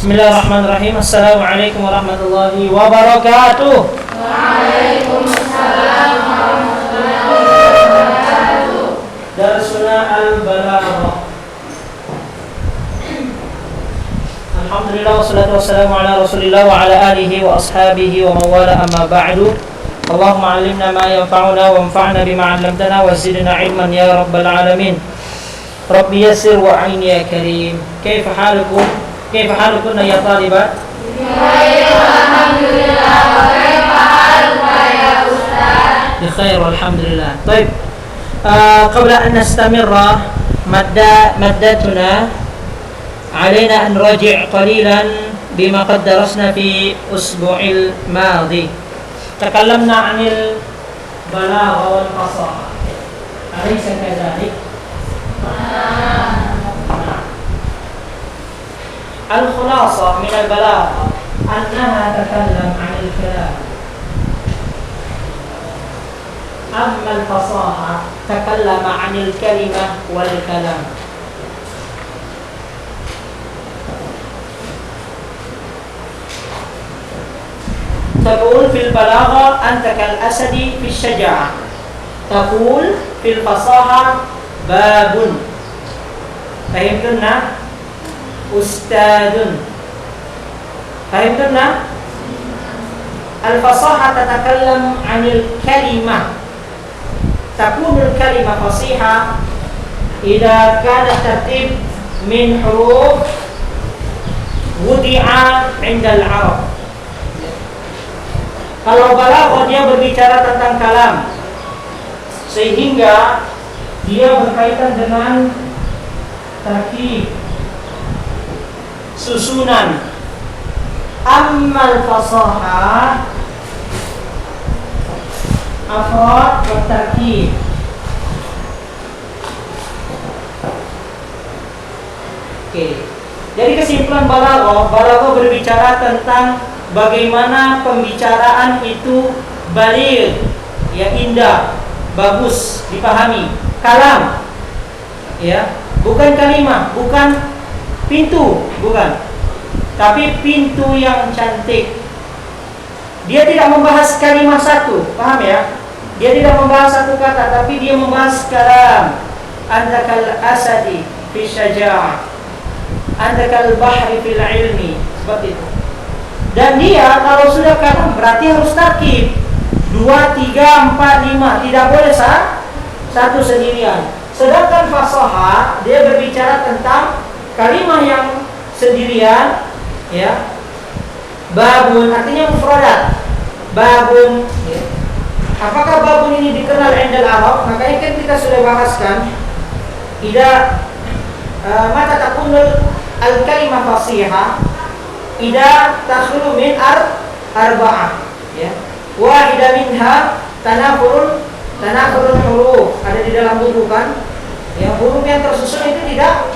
Bismillahirrahmanirrahim. Assalamualaikum warahmatullahi wabarakatuh. Waalaikumsalam warahmatullahi wabarakatuh. Darsuna al-Balaghah. Alhamdulillah wassalatu wassalamu ala Rasulillah wa ala alihi wa ashabihi wa mawala amma ba'du. Allahumma 'allimna ma yanfa'una wanfa'na bima 'allamtana wa zidna 'ilman ya rabbal alamin. Rabbi yassir wa 'aini ya karim. Kaifa halukum? Kaifa halukum ya talibat? Alhamdulillah wa kaifa haluka ya ustaz? Bikhair walhamdulillah. Baik. Qabla an nastamirra maddatuna علينا أن نراجع قليلا بما قد درسنا في أسبوع الماضي. تكلمنا عن البلاغة والفصاحة، أليس كذلك؟ الخلاصة من البلاغة أنها تتكلم عن الكلام، أما الفصاحة تكلم عن الكلمة والكلام. تقول في البلاغة أنت كالأسد في الشجاعة، تقول في الفصاحة باب، فهمتنا؟ أستاذ، فهمتنا؟ الفصاحة تتكلم عن الكلمة، تكون الكلمة فصيحة إذا كان الترتيب من حروف وضع عند العرب. Kalau balaghah dia berbicara tentang kalam, sehingga dia berkaitan dengan tarkib, susunan. Ammal fasahah afrad wa tarkib. Oke. Jadi kesimpulan balaghah berbicara tentang bagaimana pembicaraan itu baligh, ya, indah, bagus, dipahami. Kalam, ya, bukan kalimah, bukan pintu, bukan. Tapi pintu yang cantik. Dia tidak membahas kalimah satu, paham ya? Dia tidak membahas satu kata, tapi dia membahas kalam. Anta kal asadi fi syaja'ah, anta kal bahri fil ilmi, seperti itu. Dan dia kalau sudah kalam berarti harus tarkib 2, 3, 4, 5. Tidak boleh satu sendirian. Sedangkan fasahah dia berbicara tentang kalimah yang sendirian, ya. Babun artinya mufradat. Babun, ya. Apakah babun ini dikenal indal Arab? Makanya kan kita sudah bahaskan ida mata takunul al-kalimah fasihah ida takhlu min arba'ah, ya. Wahida minha tanafurun huruf, ada di dalam buku kan, ya. Huruf yang tersusun itu tidak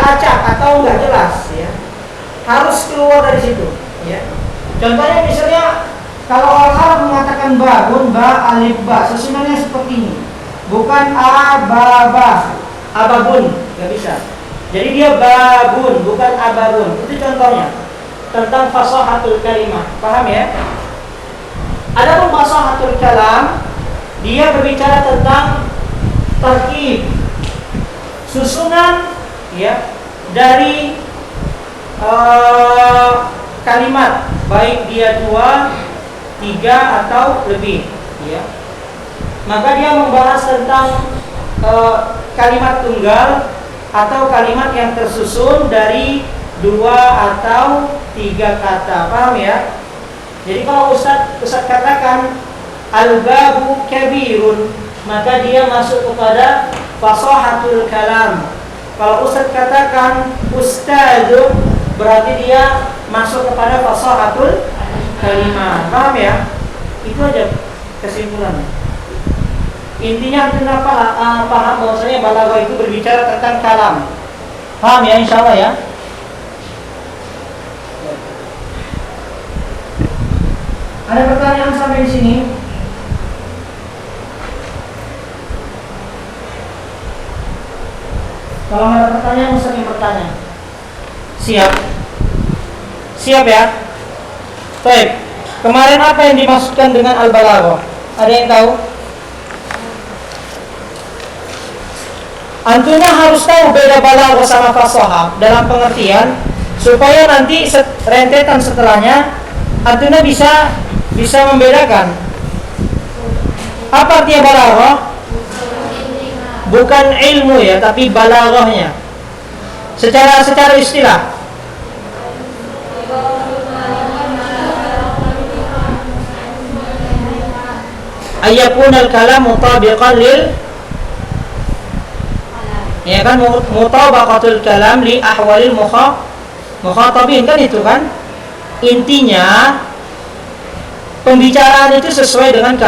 acak atau enggak jelas, ya. Harus keluar dari situ, ya. Contohnya misalnya kalau orang Arab mengatakan babun, ba, alif, ba, susunannya seperti ini. Bukan ababun, enggak bisa. Jadi dia babun, bukan ababun. Itu contohnya tentang fasahatul kalimah. Paham ya? Adapun fasahatul kalam, dia berbicara tentang tarkib, susunan, ya, dari kalimat, baik dia 2, 3 atau lebih, ya. Maka dia membahas tentang kalimat tunggal atau kalimat yang tersusun dari 2 atau 3 kata. Paham ya? Jadi kalau Ustaz katakan al-babu kabirun, maka dia masuk kepada fasahatul kalam. Kalau Ustaz katakan ustadzun, berarti dia masuk kepada fasahatul kalimah. Paham ya? Itu aja kesimpulannya. Intinya kita paham bahwasanya balaghah itu berbicara tentang kalam. Paham ya, insyaallah ya? Ada pertanyaan sampai di sini? Kalau ada pertanyaan, Ustaz yang bertanya. Siap. Siap ya? Baik. Kemarin apa yang dimaksudkan dengan al-balaghah? Ada yang tahu? Antuna harus tahu beda balaghah sama fasahah dalam pengertian supaya nanti rentetan setelahnya antuna bisa membedakan. Apa artinya balaghah? Bukan ilmu ya, tapi balaghahnya. Secara istilah. Ayakunal kalam mutabiqan lil, ya kan, mutabaqatul kalam li ahwalil mukhatabin, kan itu kan intinya pembicaraan itu sesuai dengan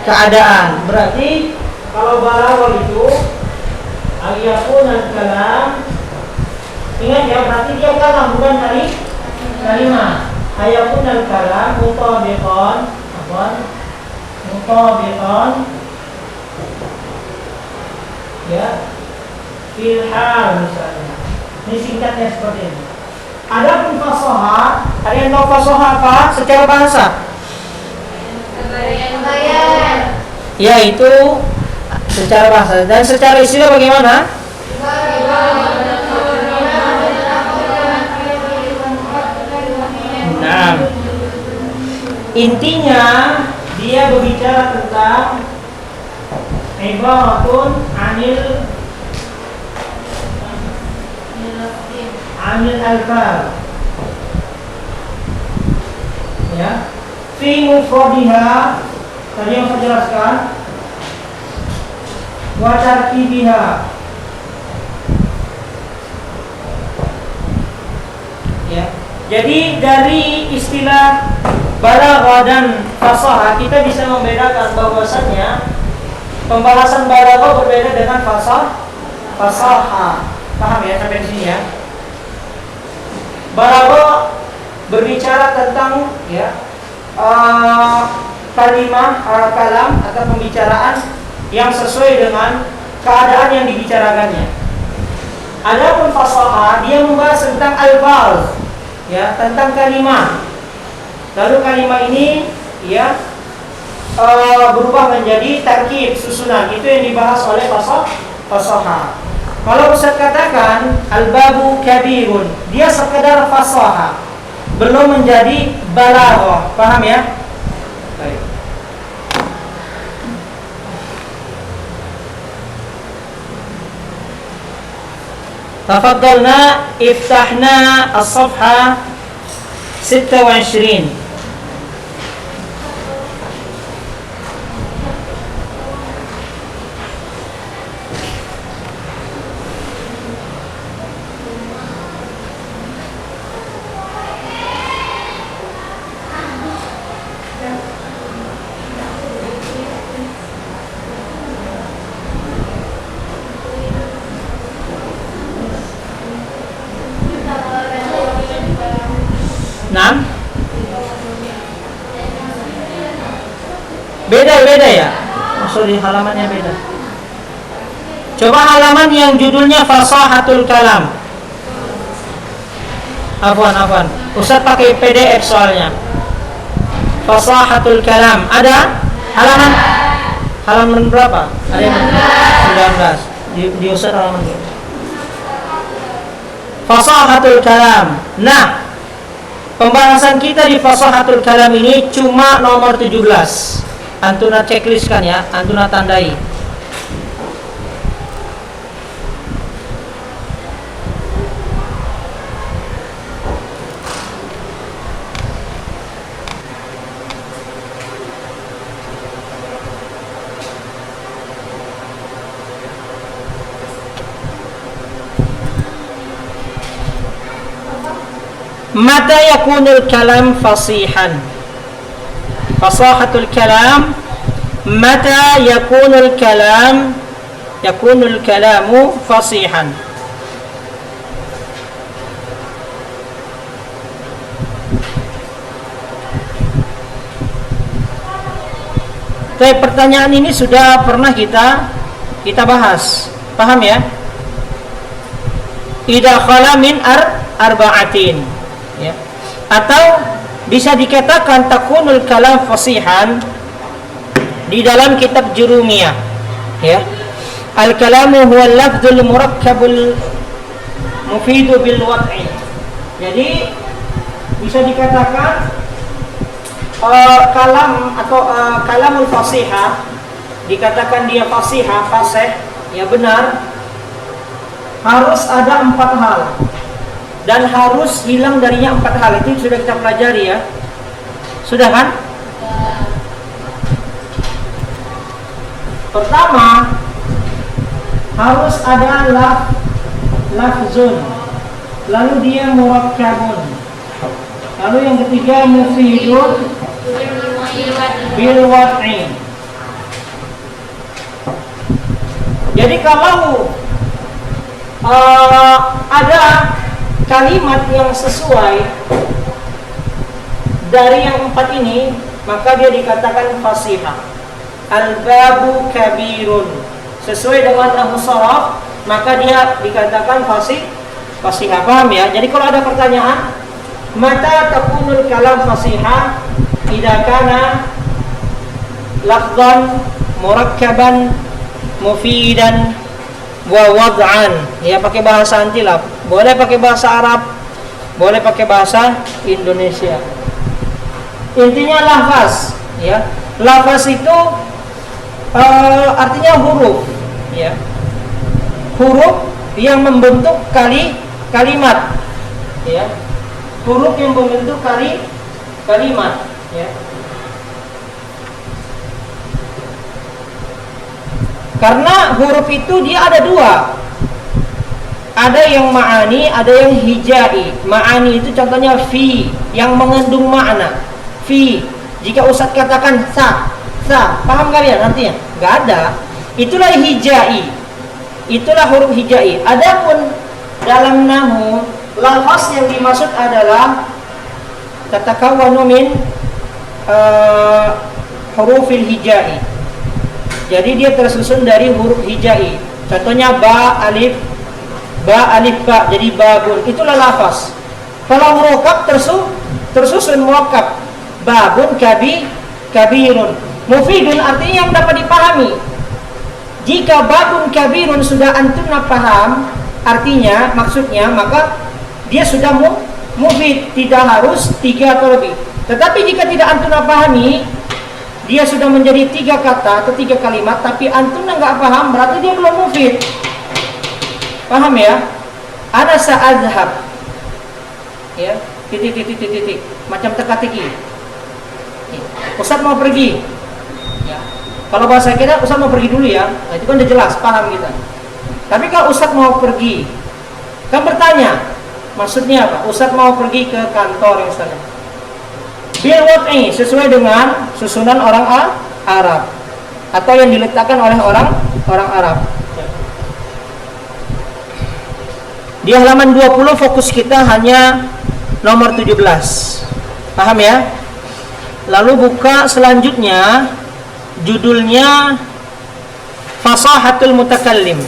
keadaan. Berarti kalau balaghah itu ayakunal kalam, ingat ya, berarti dia kalam bukan kalimat. Ayakunal kalam mutabiqan ya fil hal misalnya. Ini singkatnya seperti ini. Adapun fasahah, ada yang tahu fasahah apa secara bahasa? Yaitu secara bahasa. Dan secara istilah bagaimana? Nah, intinya dia berbicara tentang ibaratun anil alfal, ya, fi mufradiha, tadi yang saya jelaskan, wa tarkibiha, ya. Jadi dari istilah balaghah dan fasahah kita bisa membedakan bahwasannya pembahasan balaghah berbeda dengan fasahah. Paham ya sampai di sini ya? Balaghah berbicara tentang ya kalam atau pembicaraan yang sesuai dengan keadaan yang dibicarakannya. Adapun fasahah dia membahas tentang alfaz, ya, tentang kalimat. Lalu kalimat ini ya berubah menjadi tarkib, susunan. Itu yang dibahas oleh fasahah. Kalau Ustaz katakan al-babu kabirun, dia sekedar fasahah, belum menjadi balaghah. Paham ya? Baik. Tafadhalna iftahna as-safha 26. Beda ya? Sorry, halamannya beda. Coba halaman yang judulnya fasahatul kalam. Afwan. Ustaz pakai PDF soalnya. Fasahatul kalam. Ada halaman berapa? Ada yang 19. Di Ustaz halaman berapa? Fasahatul kalam. Nah, pembahasan kita di fasahatul kalam ini cuma nomor 17. Antuna checklistkan ya, antuna tandai. Mata yakunul kalam fasihan. Fasahatul kalam, mata yakunul kalamu fasihan. Tapi pertanyaan ini sudah pernah kita bahas. Paham ya? Idza khala min arba'atin, ya. Atau bisa dikatakan takunul kalam fasihan di dalam kitab Jurumiyah, ya. Al-kalamu huwa al-lafzul murakkabul mufidu bil wad'i. Jadi bisa dikatakan kalam atau kalamul fasihah, dikatakan dia fasihah, fasih, ya benar, harus ada 4 hal dan harus hilang darinya 4 hal. Itu sudah kita pelajari, ya. Sudah kan? Pertama, harus ada lafzun, lalu dia murakkabun, lalu yang ketiga mufidun bil wad'i. Jadi kalau ada kalimat yang sesuai dari yang 4 ini, maka dia dikatakan fasihah. Al-babu kabirun, sesuai dengan nahwu sharaf, maka dia dikatakan fasihah. Paham ya? Jadi kalau ada pertanyaan, mata takunul kalam fasihah idza kana lafdhan murakkaban mufidan wa wad'an, ya pakai bahasa antilab, boleh pakai bahasa Arab, boleh pakai bahasa Indonesia. Intinya lafaz, ya. Lafaz itu artinya huruf, ya. Huruf yang membentuk kalimat, ya. Huruf yang membentuk kalimat, ya. Karena huruf itu dia ada 2. Ada yang ma'ani, ada yang hijai. Ma'ani itu contohnya fi, yang mengandung makna. Fi, jika Ustaz katakan sa, paham kalian nantinya? Enggak ada. Itulah hijai. Itulah huruf hijai. Adapun dalam nahwu, lafaz yang dimaksud adalah tatakawwanu min hurufil hijai. Jadi dia tersusun dari huruf hijai. Contohnya ba, alif, ba. Jadi babun. Itulah lafaz. Kalau murakkab tersusun murakkab. Babun kabirun. Mufidun artinya yang dapat dipahami. Jika babun kabirun sudah antum paham artinya, maksudnya, maka dia sudah mufid, tidak harus 3 atau lebih. Tetapi jika tidak antum pahami, dia sudah menjadi 3 kata atau 3 kalimat, tapi antum enggak paham, berarti dia belum mufid. Paham ya? Ana sa'adhab, ya, titik, macam teka-teki. Ustaz mau pergi, ya. Kalau bahasa kita Ustaz mau pergi dulu, ya. Nah, itu kan udah jelas, paham kita. Tapi kalau Ustaz mau pergi, kan bertanya, maksudnya apa? Ustaz mau pergi ke kantor, ya Ustaz. Bil wad'i, sesuai dengan susunan orang Arab atau yang diletakkan oleh orang Arab. Di halaman 20 fokus kita hanya nomor 17. Paham ya? Lalu buka selanjutnya, judulnya Fasahatul Mutakallim.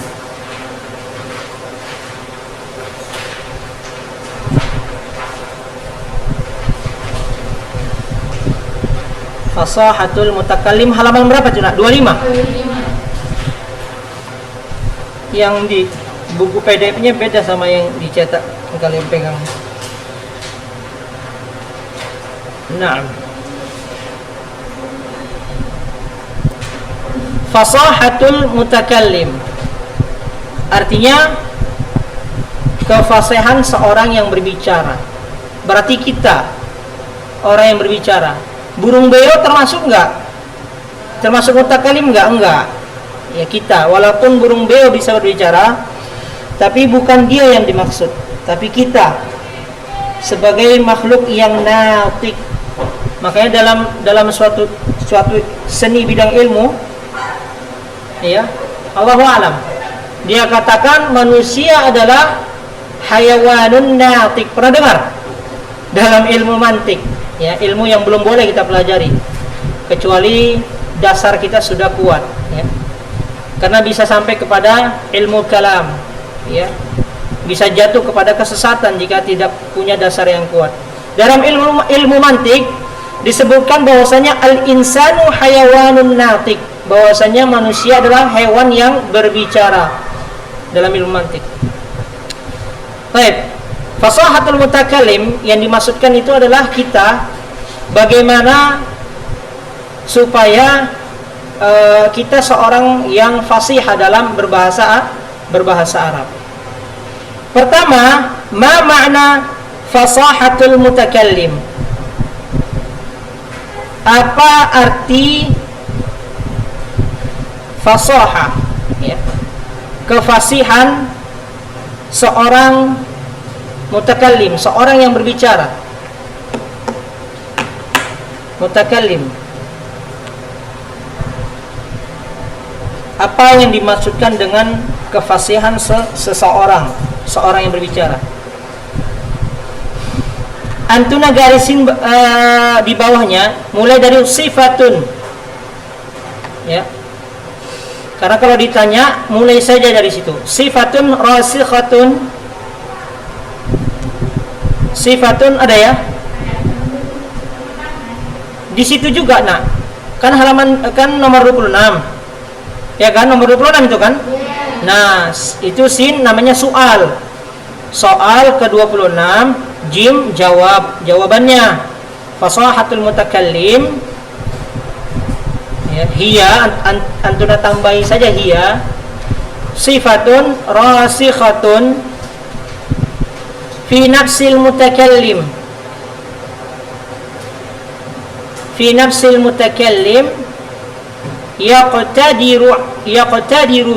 Fasahatul Mutakallim, halaman berapa tuh, Nak? 25. Yang di buku PDF-nya beda sama yang dicetak yang kalian pegang. Nah, Fasahatul Mutakallim artinya kefasihan seorang yang berbicara. Berarti kita orang yang berbicara. Burung beo termasuk enggak? Termasuk mutakallim enggak? Enggak. Ya kita, walaupun burung beo bisa berbicara, tapi bukan dia yang dimaksud, tapi kita sebagai makhluk yang natik. Makanya dalam suatu seni bidang ilmu, ya, Allahu a'lam, dia katakan manusia adalah hayawanun natik. Pernah dengar? Dalam ilmu mantik, ya, ilmu yang belum boleh kita pelajari kecuali dasar kita sudah kuat, ya. Karena bisa sampai kepada ilmu kalam, ya. Bisa jatuh kepada kesesatan jika tidak punya dasar yang kuat. Dalam ilmu mantik disebutkan bahwasanya al-insanu hayawanun natik, bahwasanya manusia adalah hewan yang berbicara dalam ilmu mantik. Baik, fasahatul mutakallim yang dimaksudkan itu adalah kita bagaimana supaya kita seorang yang fasihah dalam berbahasa Arab. Pertama, ma makna fasahatul mutakallim? Apa arti fasahah, ya, kefasihan seorang mutakallim, seorang yang berbicara. Mutakallim, apa yang dimaksudkan dengan kefasihan seorang yang berbicara? Antuna garisin di bawahnya mulai dari sifatun, ya, karena kalau ditanya mulai saja dari situ. Sifatun rasikhatun, sifatun ada ya di situ juga, nak, kan halaman, kan nomor 26 ya kan, nomor 26 itu kan. Nah, itu sin namanya soal ke-26, jim jawabannya. Fasahatul mutakallim, ya, hiya, antuna tambahi saja hiya, sifatun rasikhatun fi nafsil mutakallim, fi nafsil mutakallim yaqtadiru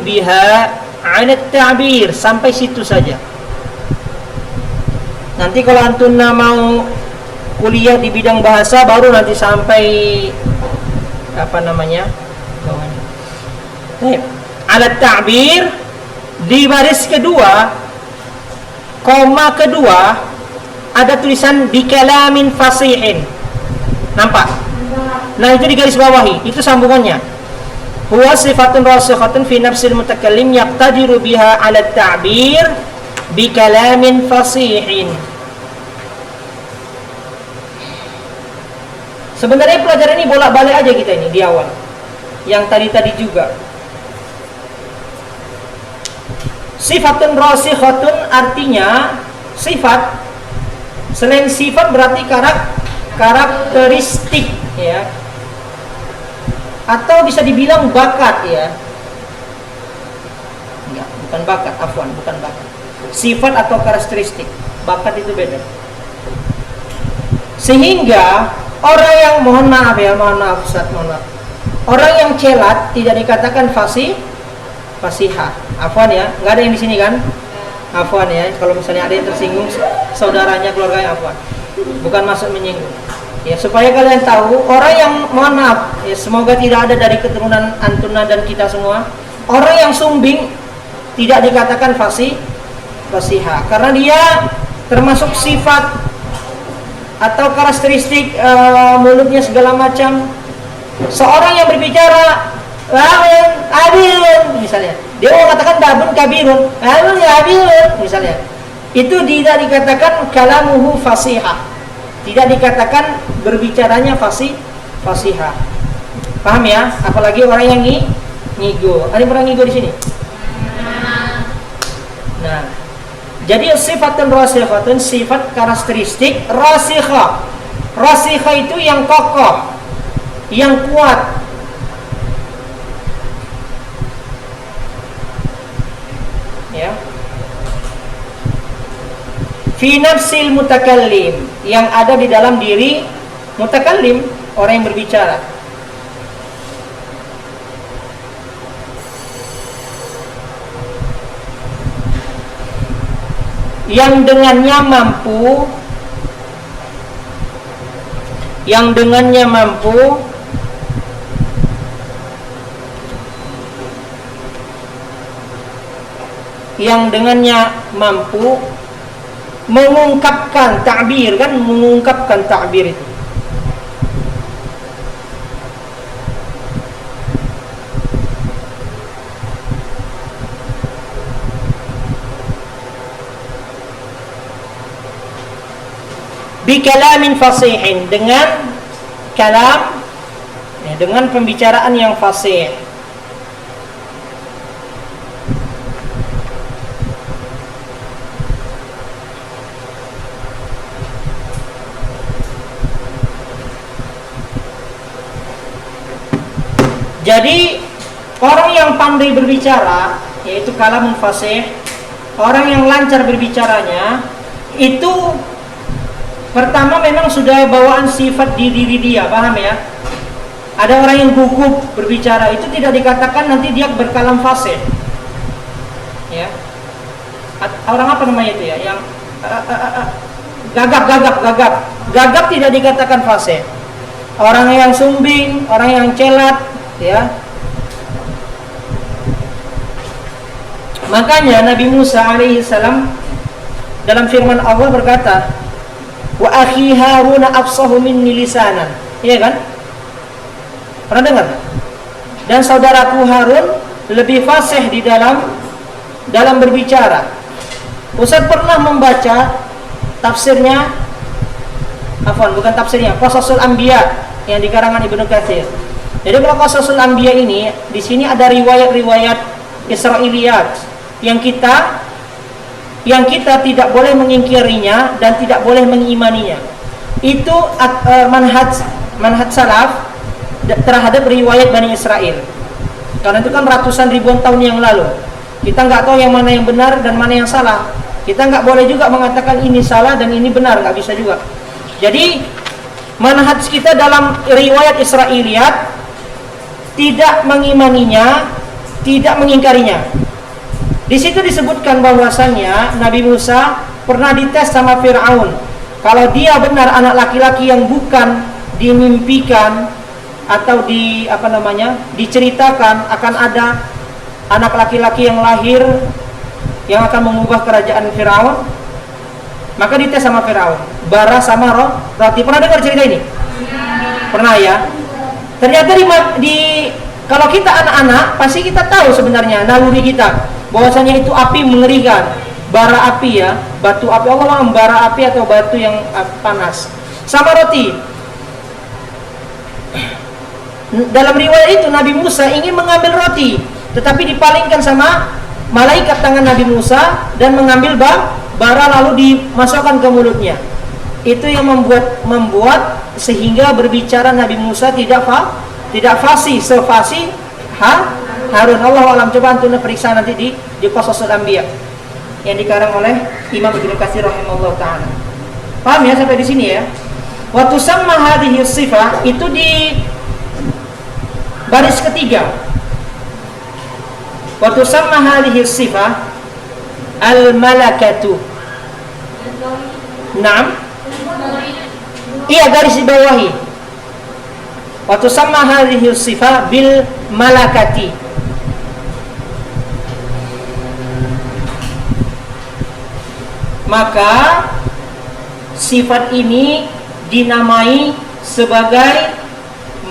biha 'ala at-ta'bir. Sampai situ saja. Nanti kalau antuna mau kuliah di bidang bahasa baru nanti sampai apa namanya? Baik. 'Ala at-ta'bir, di baris kedua, koma kedua ada tulisan bikalamin fasihin. Nampak? Nah, itu di garis bawahi, itu sambungannya. Huwa sifatun rasikhatun fi nafsil mutakallim yaqtadiru biha 'ala at-ta'bir bikalamin fasihin. Sebenarnya pelajaran ini bolak-balik aja kita ini di awal. Yang tadi juga. Sifatun rasikhatun artinya sifat. Selain sifat berarti karakteristik, ya. Atau bisa dibilang bakat, ya. Enggak, bukan bakat, afwan, bukan bakat. Sifat atau karakteristik. Bakat itu beda. Sehingga orang yang, mohon maaf Ustaz, mohon maaf. Orang yang celat tidak dikatakan fasihah. Afwan ya, nggak ada yang di sini kan? Afwan ya, kalau misalnya ada yang tersinggung saudaranya, keluarganya, afwan. Bukan maksud menyinggung. Ya, supaya kalian tahu, orang yang, mohon maaf, ya, semoga tidak ada dari keturunan antuna dan kita semua, orang yang sumbing tidak dikatakan fasihah, karena dia termasuk sifat atau karakteristik mulutnya segala macam. Seorang yang berbicara labun abirun misalnya, dia mau katakan dabun kabirun, labun abirun misalnya, itu tidak dikatakan kalamuhu fasihah, tidak dikatakan berbicaranya fasihah. Paham ya? Apalagi orang yang ngigo. Ada yang pernah ngigo di sini? Nah, jadi sifatun rasikhatun, sifat karakteristik rasikhah. Rasikhah itu yang kokoh, yang kuat. Ya. Fi nafsil mutakallim, yang ada di dalam diri mutakallim, orang yang berbicara. Yang dengannya mampu mengungkapkan ta'bir, kan, mengungkapkan ta'bir itu. bi kalamin fasihin, dengan kalam, ya, dengan pembicaraan yang fasih. Jadi orang yang pandai berbicara, yaitu kalamun fasih, orang yang lancar berbicaranya, itu pertama memang sudah bawaan sifat di diri dia, paham ya? Ada orang yang gugup berbicara, itu tidak dikatakan nanti dia berkalam fasih. Ya. Orang apa namanya itu ya? Yang gagap tidak dikatakan fasih. Orang yang sumbing, orang yang celat, ya. Makanya Nabi Musa alaihi salam dalam firman Allah berkata, wa akhi Harun afsahu minni lisanan. Iya kan? Pernah dengar? Dan saudaraku Harun lebih fasih di dalam berbicara. Ustaz pernah membaca tafsirnya, bukan tafsirnya, Qasasul Anbiya yang di karangan Ibnu Katsir. Jadi kalau Qasasul Anbiya ini, di sini ada riwayat-riwayat Israiliyat yang kita tidak boleh mengingkarinya dan tidak boleh mengimaninya. Itu manhaj salaf terhadap riwayat Bani Israel. Karena itu kan ratusan ribuan tahun yang lalu. Kita nggak tahu yang mana yang benar dan mana yang salah. Kita nggak boleh juga mengatakan ini salah dan ini benar, nggak bisa juga. Jadi manhaj kita dalam riwayat Israiliyat tidak mengimaninya, tidak mengingkarinya. Di situ disebutkan bahwasannya Nabi Musa pernah dites sama Fir'aun. Kalau dia benar anak laki-laki yang bukan dimimpikan atau diceritakan akan ada anak laki-laki yang lahir yang akan mengubah kerajaan Fir'aun, maka dites sama Fir'aun, bara sama roti. Pernah dengar cerita ini? Pernah ya? Ternyata kalau kita anak-anak pasti kita tahu sebenarnya naluri kita bahwasanya itu api mengerikan, bara api ya, batu api. Allah bara api atau batu yang panas sama roti. Dalam riwayat itu Nabi Musa ingin mengambil roti, tetapi dipalingkan sama malaikat tangan Nabi Musa dan mengambil bara lalu dimasukkan ke mulutnya. Itu yang membuat sehingga berbicara Nabi Musa tidak fasih sefasih Harun. Allah alam. Coba antum periksa nanti di Qasasul Anbiya yang dikarang oleh Imam Ibnu Katsir rahimahullah taala. Paham ya sampai di sini ya? Wa tusamma hadhihi sifah, itu di baris ketiga. Wa tusamma hadhihi sifah al-malakatu. Naam. Iya, garis di bawahi. Wa tusamma hadhihi sifah bil malakati. Maka sifat ini dinamai sebagai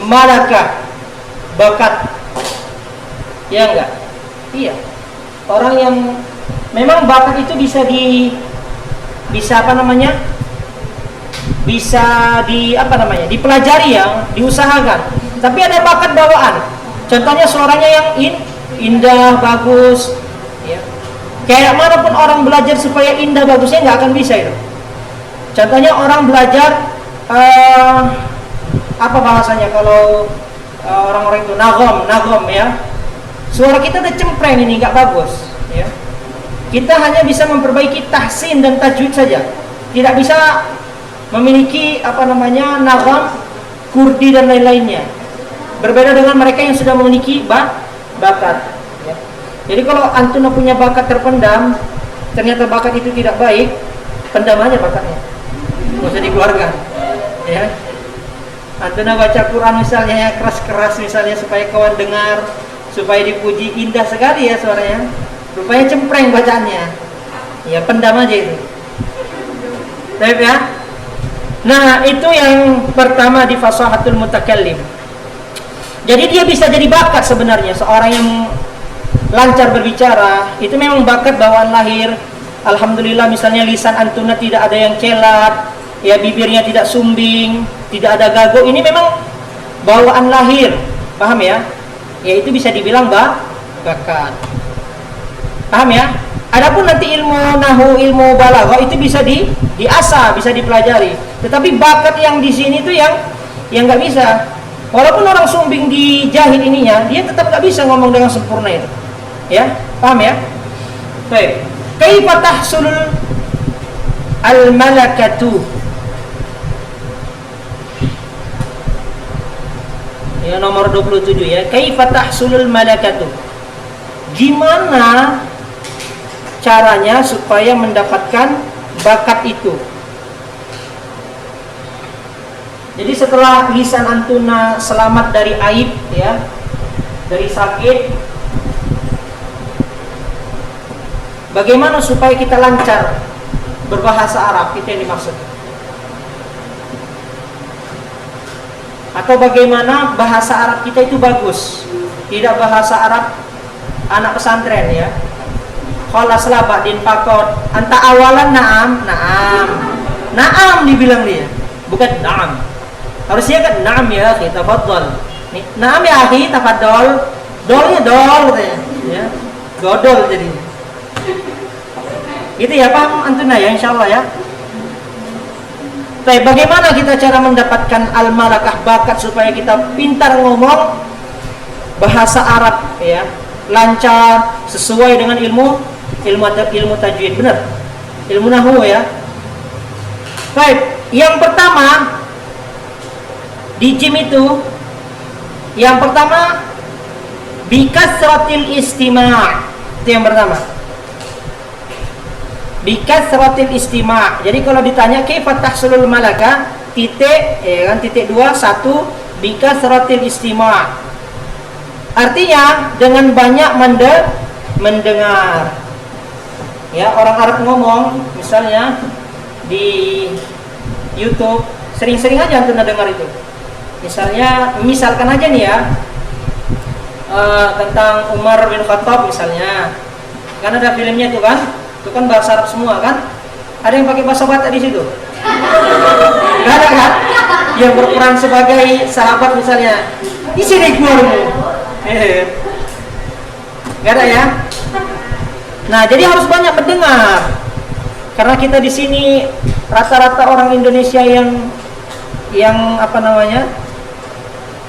malakah, bakat. Ya enggak? Iya. Orang yang memang bakat itu bisa dipelajari ya, diusahakan. Tapi ada bakat bawaan. Contohnya suaranya yang indah, bagus, ya. Kayak manapun orang belajar supaya indah bagusnya nggak akan bisa itu. Contohnya orang belajar apa bahasanya kalau orang-orang itu nagom ya. Suara kita udah cempreng ini nggak bagus, ya. Kita hanya bisa memperbaiki tahsin dan tajwid saja. Tidak bisa memiliki nagom, kurdi dan lain-lainnya. Berbeda dengan mereka yang sudah memiliki bakat. Ya. Jadi kalau antum punya bakat terpendam, ternyata bakat itu tidak baik, pendam aja bakatnya, nggak usah dikeluarkan. Ya. Antum baca Quran misalnya ya, keras-keras misalnya supaya kawan dengar, supaya dipuji, indah sekali ya suaranya, rupanya cempreng bacaannya. Ya pendam aja itu. Baik ya. Nah, itu yang pertama di fasahatul mutakallim. Jadi dia bisa jadi bakat sebenarnya. Seorang yang lancar berbicara itu memang bakat bawaan lahir. Alhamdulillah, misalnya lisan antuna tidak ada yang celat, ya bibirnya tidak sumbing, tidak ada gago, ini memang bawaan lahir, paham ya? Ya itu bisa dibilang bakat. Paham ya? Adapun nanti ilmu nahwu, ilmu balaghah itu bisa diasah, bisa dipelajari. Tetapi bakat yang di sini tuh yang nggak bisa. Walaupun orang sumbing dijahit ininya, dia tetap nggak bisa ngomong dengan sempurna itu. Ya, paham ya? Baik. Kaifa tahsulul al-malakatu? Ya, nomor 27 ya. Kaifa tahsulul malakatu? Gimana caranya supaya mendapatkan bakat itu? Jadi setelah lisan antuna selamat dari aib ya, dari sakit, bagaimana supaya kita lancar berbahasa Arab? Itu yang dimaksud. Atau bagaimana bahasa Arab kita itu bagus, tidak bahasa Arab anak pesantren ya. Khalas lah ba'din pakot, anta awalan naam dibilang dia, bukan naam. Harusnya kan naam ya akhi, tafaddal. Naam ya akhi, tafaddal. Dolnya dol katanya, ya. Godol jadinya. Gitu ya, paham antuna ya insyaallah ya. Tapi bagaimana kita cara mendapatkan al-malakah, bakat supaya kita pintar ngomong bahasa Arab ya, lancar sesuai dengan ilmu tajwid, benar. Ilmu nahwu ya. Baik, yang pertama di JIM itu, yang pertama bikasratil istima'. Itu yang pertama. Bikasratil istima'. Jadi kalau ditanya kaifa tahsulul malakah, titik ya kan, titik 2 1 bikasratil istima'. Artinya dengan banyak mendengar. Ya, orang Arab ngomong misalnya di YouTube, sering-sering aja antum dengar itu. Misalkan aja nih ya, tentang Umar bin Khattab misalnya, kan ada filmnya itu kan bahasa Arab semua kan, ada yang pakai bahasa Batak di situ, nggak ada kan? Yang berperan sebagai sahabat misalnya, di sini keluarmu, nggak ada ya. Nah jadi harus banyak mendengar, karena kita di sini rata-rata orang Indonesia yang apa namanya,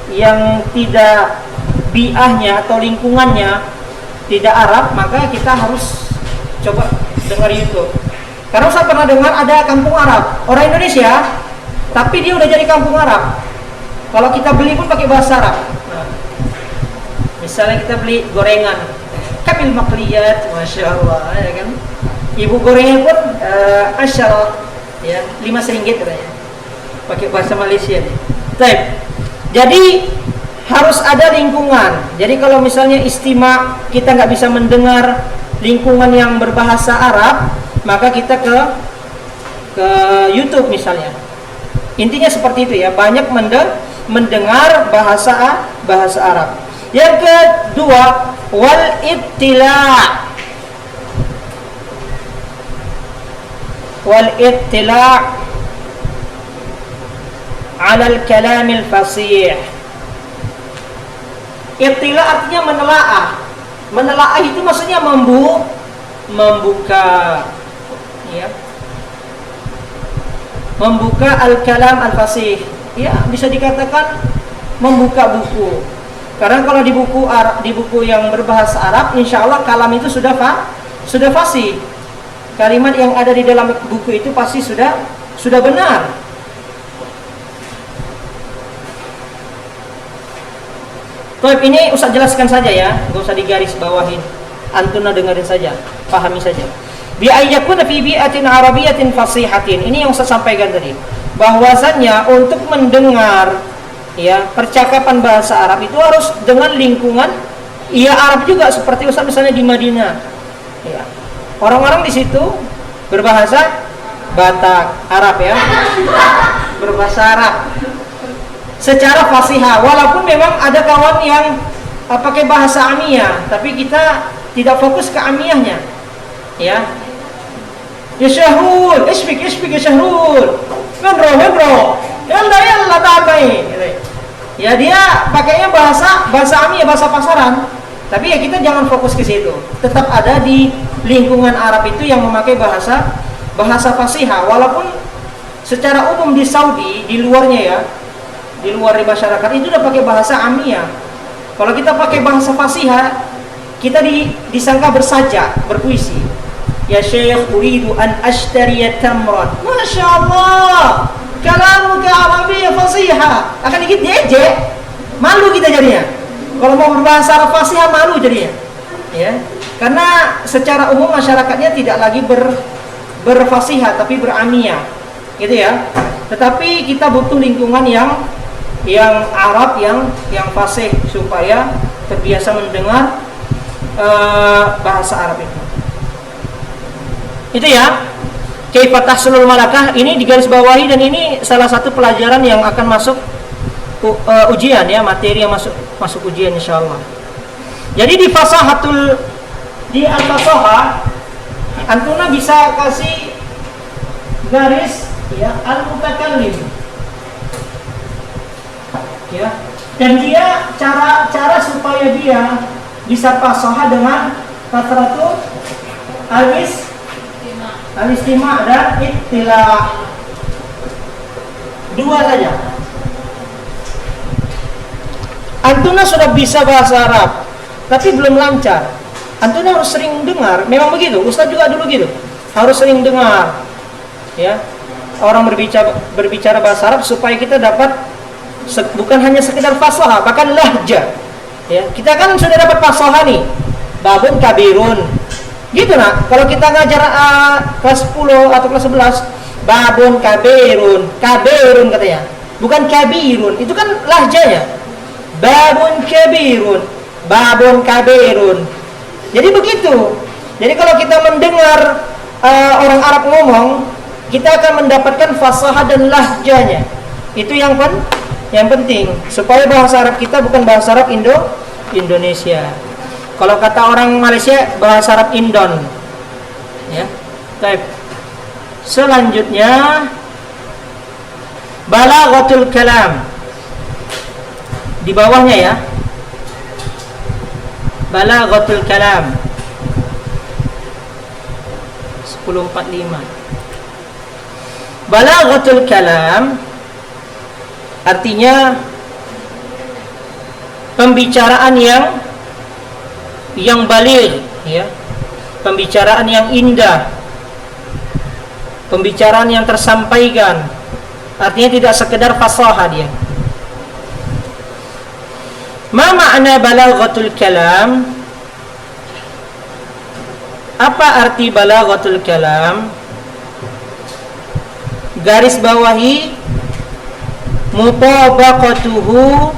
yang tidak biahnya atau lingkungannya tidak Arab, maka kita harus coba dengar YouTube. Karena saya pernah dengar ada kampung Arab, orang Indonesia, tapi dia udah jadi kampung Arab. Kalau kita beli pun pakai bahasa Arab. Nah, misalnya kita beli gorengan, kamil makliyat, masya Allah, ya kan? Ibu gorengnya pun asyal, ya, 5 ringgit katanya, pakai bahasa Malaysia nih. Jadi harus ada lingkungan. Jadi kalau misalnya istima kita nggak bisa mendengar lingkungan yang berbahasa Arab, maka kita ke YouTube misalnya. Intinya seperti itu ya, banyak mendengar bahasa Arab. Yang kedua, wal ittila' 'ala al-kalam al-fasih. Ittila artinya menelaah. Menelaah itu maksudnya membuka ya. Membuka al-kalam al-fasih. Ya, bisa dikatakan membuka buku. Karena kalau di buku yang berbahasa Arab, insya Allah kalam itu sudah fasih. Kalimat yang ada di dalam buku itu pasti sudah benar. Baik, ini Ustaz jelaskan saja ya, enggak usah digaris bawahin. Antuna dengerin saja, pahami saja. Bi ayyakuna fi bi'atin arabiyyatin fasihatin. Ini yang Ustaz sampaikan tadi. Bahwasannya untuk mendengar ya percakapan bahasa Arab itu harus dengan lingkungan ya Arab juga, seperti Ustaz misalnya di Madinah. Ya. Orang-orang di situ berbahasa Batak, Arab ya. Berbahasa Arab secara fasihah, walaupun memang ada kawan yang pakai bahasa amiyah, tapi kita tidak fokus ke amiyahnya ya. Ya Syahrul, isbik ya Syahrul. Hendro. Yalla tabai. Ya dia pakainya bahasa Ami ya, bahasa pasaran. Tapi ya kita jangan fokus ke situ. Tetap ada di lingkungan Arab itu yang memakai bahasa fasihah. Walaupun secara umum di Saudi, di luarnya ya, di luar di masyarakat itu udah pakai bahasa Amiyah. Kalau kita pakai bahasa fasihah, kita disangka bersajak, berpuisi. Ya Syekh, uridu an ashtariya tamran. Masya Allah, kalamuka Arabiyyah fasihah. Akan dikit diejek, malu kita jadinya. Kalau mau berbahasa Arab fasihah malu jadinya. Ya, karena secara umum masyarakatnya tidak lagi berfasihah tapi beramiyah, gitu ya. Tetapi kita butuh lingkungan yang Arab yang fasih supaya terbiasa mendengar bahasa Arab itu. Itu ya. Kaifa tahsulul malakah ini digarisbawahi, dan ini salah satu pelajaran yang akan masuk ujian ya, materi yang masuk ujian insyaallah. Jadi di al-fasahah antuna bisa kasih garis ya al-mutakallim. Ya. Dan dia cara supaya dia bisa fasahah dengan kasratul al-istima' dan ittila. Dua saja. Antuna sudah bisa bahasa Arab, tapi belum lancar. Antuna harus sering dengar. Memang begitu. Ustaz juga dulu gitu. Harus sering dengar. Ya. Orang berbicara bahasa Arab supaya kita dapat bukan hanya sekedar fasahah, bahkan lahjah. Ya, kita kan sudah dapat fasahah nih. Babun kabirun. Gitu nak. Kalau kita ngajar kelas 10 atau kelas 11, babun kabirun katanya. Bukan kabirun. Itu kan lahjanya. Babun kabirun. Jadi begitu. Jadi kalau kita mendengar orang Arab ngomong, kita akan mendapatkan fasahah dan lahjanya. Itu yang penting supaya bahasa Arab kita bukan bahasa Arab Indonesia. Kalau kata orang Malaysia bahasa Arab Indon. Ya. Baik. Selanjutnya balaghatul kalam. Di bawahnya ya. Balaghatul kalam 1045. Balaghatul kalam artinya pembicaraan yang baligh ya. Pembicaraan yang indah. Pembicaraan yang tersampaikan. Artinya tidak sekedar fasahah dia. Ma makna balaghatul kalam? Apa arti balaghatul kalam? Garis bawahi mutabaqatuhu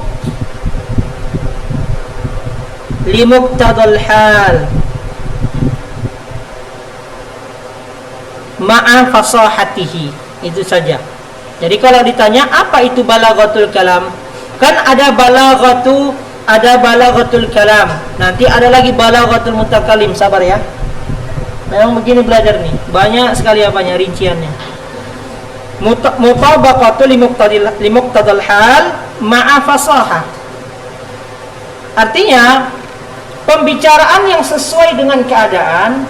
limuqtadal hal ma'a fasahatihi. Itu saja. Jadi kalau ditanya apa itu balaghatul kalam, kan ada balaghatul kalam, nanti ada lagi balaghatul mutakallim. Sabar ya, memang begini belajar nih, banyak sekali apanya rinciannya. Mutabaqatu limuqtadal hal ma'a fasahah, artinya pembicaraan yang sesuai dengan keadaan,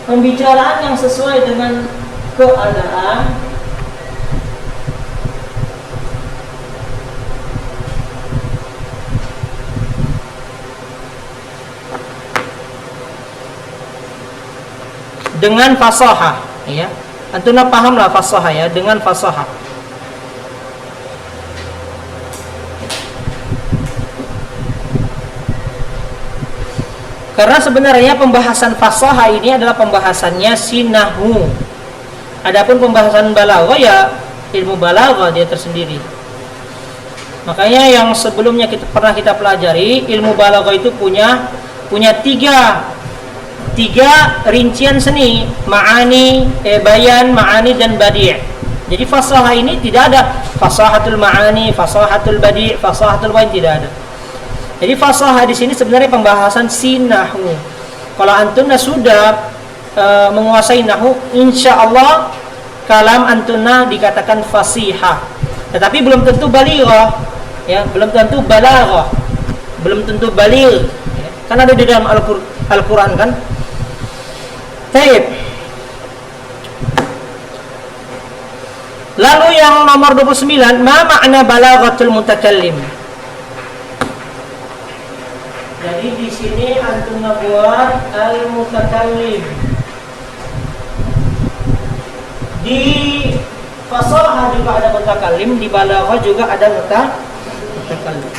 pembicaraan yang sesuai dengan keadaan dengan fasahah ya. Antuna pahamlah fasahah ya, dengan fasahah. Karena sebenarnya pembahasan fasahah ini adalah pembahasannya sinahu. Adapun pembahasan balaghah ya ilmu balaghah dia tersendiri. Makanya yang sebelumnya pernah kita pelajari, ilmu balaghah itu punya tiga rincian seni, ma'ani, bayan, ma'ani dan badi'. Jadi fasahah ini tidak ada fasahatul ma'ani, fasahatul badi', fasahatul bayan, tidak ada. Jadi fasahah di sini sebenarnya pembahasan sinahu. Kalau antuna sudah menguasai nahwu, insyaallah kalam antuna dikatakan fasihah. Tetapi belum tentu balighah, ya, belum tentu balaghah, belum tentu baligh. Ya. Kan ada di dalam Al-Qur'an kan. Baik. Lalu yang nomor 29, ma makna balaghatul mutakallim? Jadi di sini antum buat al-mutakallim. Di fasahah juga ada mutakallim, di balaghah juga ada mutakallim.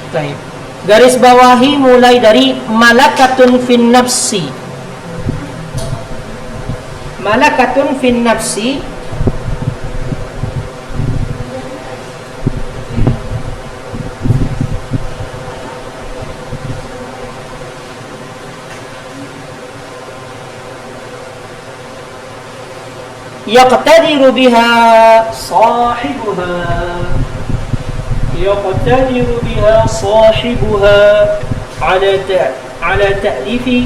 Baik. Garis bawahi mulai dari malakatun fin nafsi. Malakatun fin nafsi yaqtadiru biha sahibuha, yaqtadiru biha sahibuha ala ta'lifi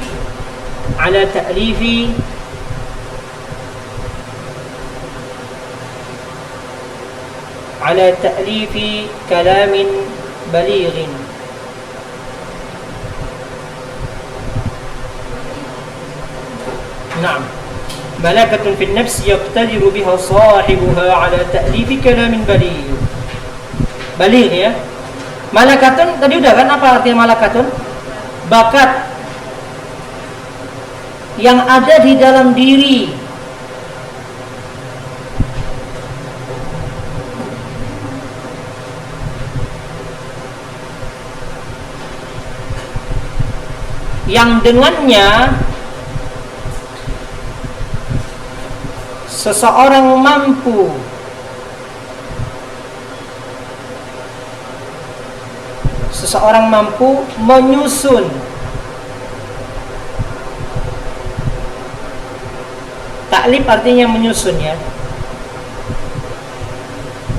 على تأليف كلام بليغ. نعم، ملكة في النفس يقتدر بها صاحبها على تأليف كلام بليغ. بليغ ya. Malakatun tadi udah kan, apa artinya malakatun? Bakat yang ada di dalam diri, yang dengannya seseorang mampu menyusun taklif, artinya menyusun ya,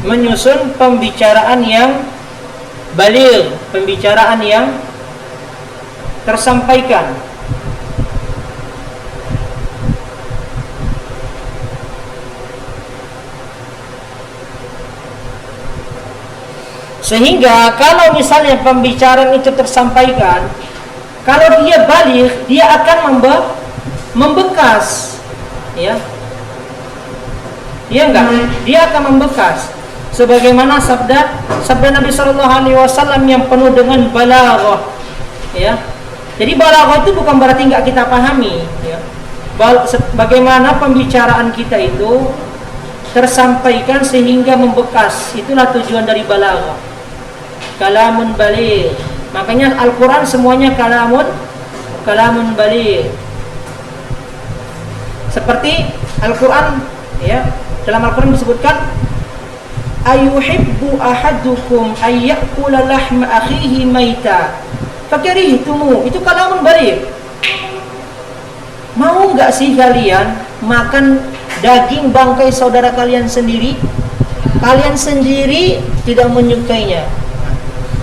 menyusun pembicaraan yang baligh, pembicaraan yang tersampaikan. Sehingga kalau misalnya pembicaraan itu tersampaikan, kalau dia baligh, dia akan membekas, ya. Iya enggak? Dia akan membekas. Sebagaimana sabda Nabi sallallahu alaihi wasallam yang penuh dengan balaghah, ya. Jadi balaghah itu bukan berarti enggak kita pahami, ya. Bagaimana pembicaraan kita itu tersampaikan sehingga membekas. Itulah tujuan dari balaghah. Kalamun baligh. Makanya Al-Qur'an semuanya kalamun baligh. Seperti Al-Qur'an, ya. Dalam Al-Qur'an disebutkan ayuhibbu ahadukum ayyakula lahma akhihi maita fakarihtumu. Itu kalamun baligh. Mau enggak sih kalian makan daging bangkai saudara kalian sendiri? Kalian sendiri tidak menyukainya.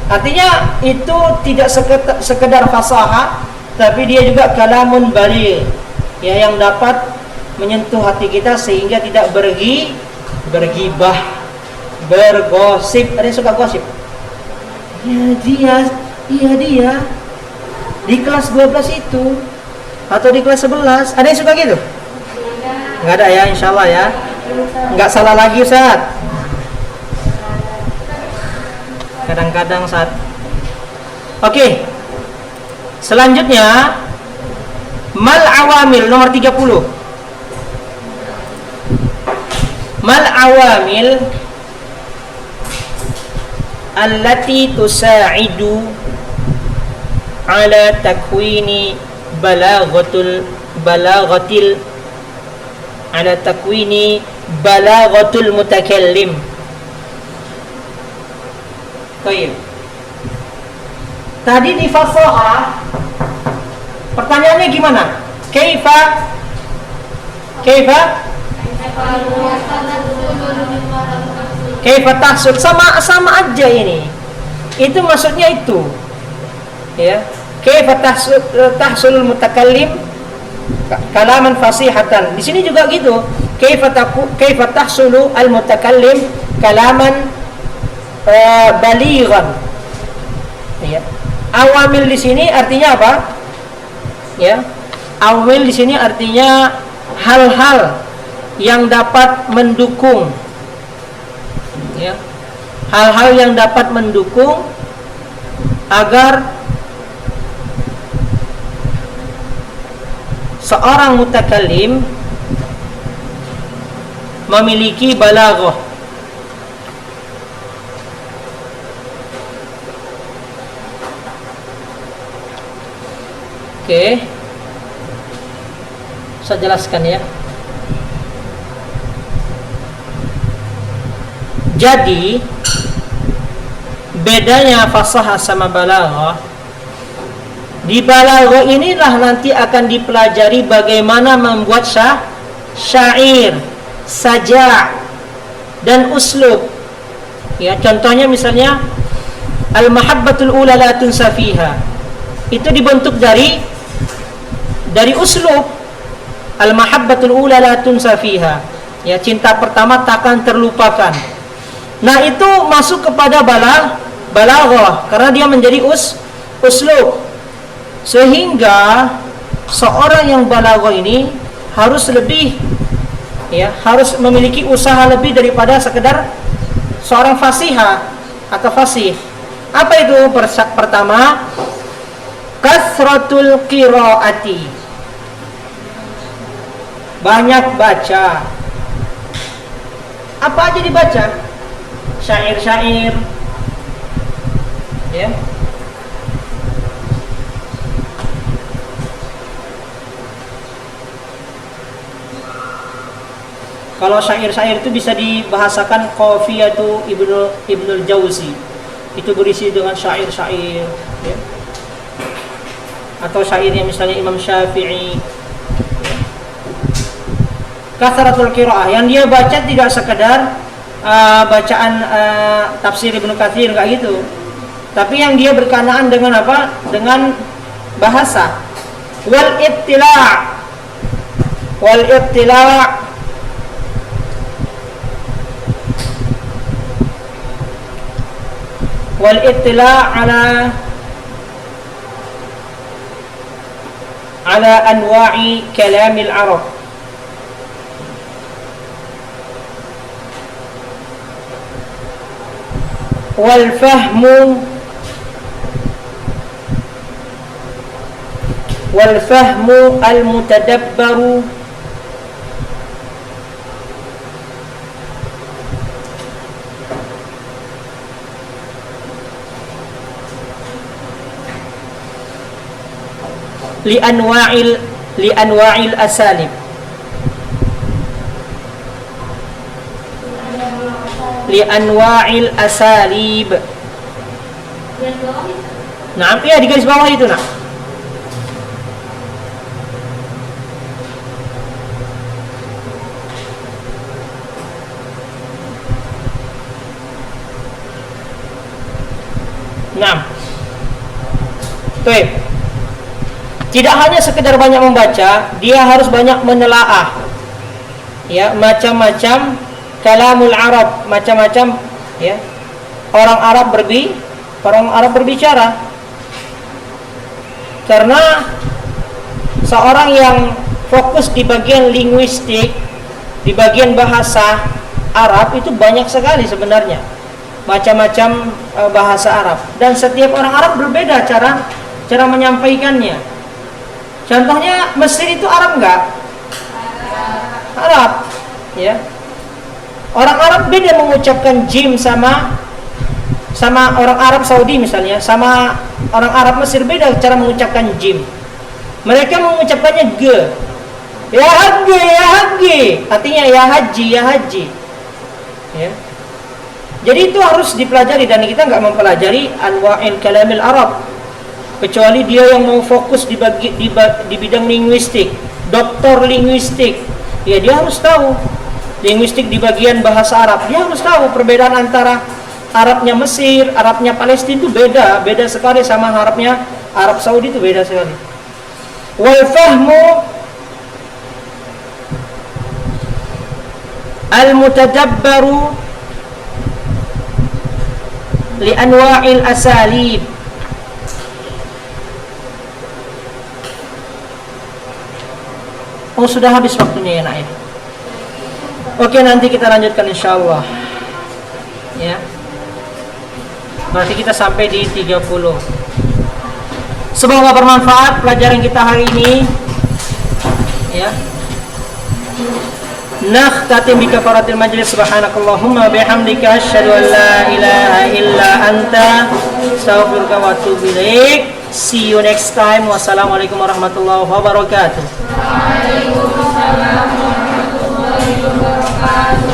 Artinya itu tidak sekedar fasahah, tapi dia juga kalamun baligh, ya, yang dapat menyentuh hati kita sehingga tidak bergibah, bergosip. Ada yang suka gosip? Iya dia di kelas 12 itu atau di kelas 11. Ada yang suka gitu? Enggak ada ya, insyaallah ya. Enggak salah lagi Ustaz. Kadang-kadang Ustaz. Oke. Selanjutnya mal awamil nomor 30. Mal awamil allati tusa'idu ala takwini balaghatil ala takwini balaghatul mutakallim. Baik. Tadi di fasahah pertanyaannya gimana? Kaifa tahsud, sama aja ini. Itu maksudnya itu. Ya. kaifa tahsulul mutakallim kalaman fasihatan. Di sini juga gitu. Kaifa tahsulu al mutakallim kalaman balighan. Ya. Awamil di sini artinya apa? Ya. Awamil di sini artinya hal-hal yang dapat mendukung. Ya. Hal-hal yang dapat mendukung agar seorang mutakallim memiliki balaghah. Oke. Saya jelaskan ya. Jadi bedanya fasahah sama balaghah, di balaghah inilah nanti akan dipelajari bagaimana membuat syair, saja' dan uslub. Ya, contohnya misalnya al-mahabbatul ula la tunsa fiha. Itu dibentuk dari uslub. Al-mahabbatul ula la tunsa fiha. Ya, cinta pertama takkan terlupakan. Nah, itu masuk kepada balaghah karena dia menjadi uslub. Sehingga seorang yang balaghah ini harus lebih, ya, harus memiliki usaha lebih daripada sekedar seorang fasihah atau fasih. Apa itu? Pertama, kasratul qiraati, banyak baca. Apa aja dibaca? Syair-syair, ya. Kalau syair-syair itu bisa dibahasakan Qafiyatu Ibnul Jauzi. Itu berisi dengan syair-syair, ya. Atau syairnya misalnya Imam Syafi'i. Kasratul qiraah, yang dia baca tidak sekedar bacaan tafsir Ibnu Katsir, enggak gitu. Tapi yang dia berkenaan dengan apa? Dengan bahasa. Wal ittila'. Wal ittila' ala anwa'i kalamil Arab. والفهم المتدبر لأنواع الأساليب Nah, ya di garis bawah itu, nah. Nah, tuh. Tidak hanya sekedar banyak membaca, dia harus banyak menelaah. Ya, macam-macam kalamul Arab, macam-macam, ya, orang Arab berbicara. Karena seorang yang fokus di bagian linguistik, di bagian bahasa Arab itu banyak sekali sebenarnya, macam-macam bahasa Arab, dan setiap orang Arab berbeda cara menyampaikannya. Contohnya Mesir itu Arab enggak? Arab, ya. Orang Arab beda mengucapkan jim sama orang Arab Saudi misalnya, sama orang Arab Mesir beda cara mengucapkan jim. Mereka mengucapkannya g. Ya haji, artinya ya haji. Ya. Jadi itu harus dipelajari, dan kita nggak mempelajari anwa'il kalamil Arab kecuali dia yang mau fokus di bidang linguistik, doktor linguistik. Ya, dia harus tahu linguistik di bagian bahasa Arab. Dia harus tahu perbedaan antara Arabnya Mesir, Arabnya Palestina itu beda sekali sama Arabnya Arab Saudi itu beda sekali. Wal fahmu al-mutadabbaru li anwa'il asalib. Oh, sudah habis waktunya ya, Nak. Oke, nanti kita lanjutkan insyaallah. Ya. Berarti kita sampai di 30. Semoga bermanfaat pelajaran kita hari ini. Ya. Nakhtatim bi kafaratil majlis. Subhanakallahumma bihamdika asyhadu an la ilaha illa anta astaghfiruka wa atubu ilaik. See you next time. Wassalamualaikum warahmatullahi wabarakatuh. Waalaikumsalam warahmatullahi wabarakatuh.